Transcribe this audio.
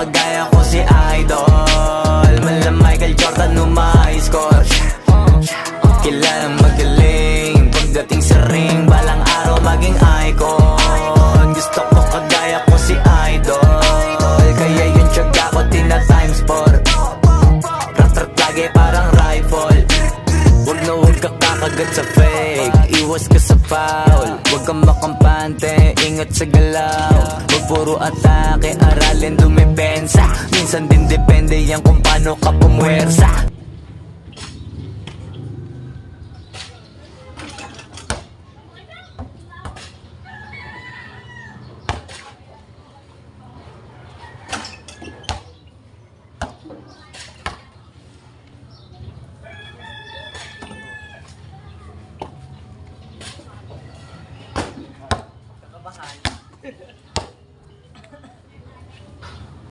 kagaya ko si Idol. Mala Michael Jordan score. Kilalang magaling pagdating sa ring, balang araw maging icon. Gusto ko kagaya ko si Idol, kaya yung tiyaga ko tina times 4. Rat-rat lagi parang rifle. Huwag na huwag ka kakagat sa fake, iwas ka sa foul. Huwag kang makampante, ingat sa galaw. Huwag puro atake, aralin dumipensa. Minsan din depende yan kung paano ka pumwersa.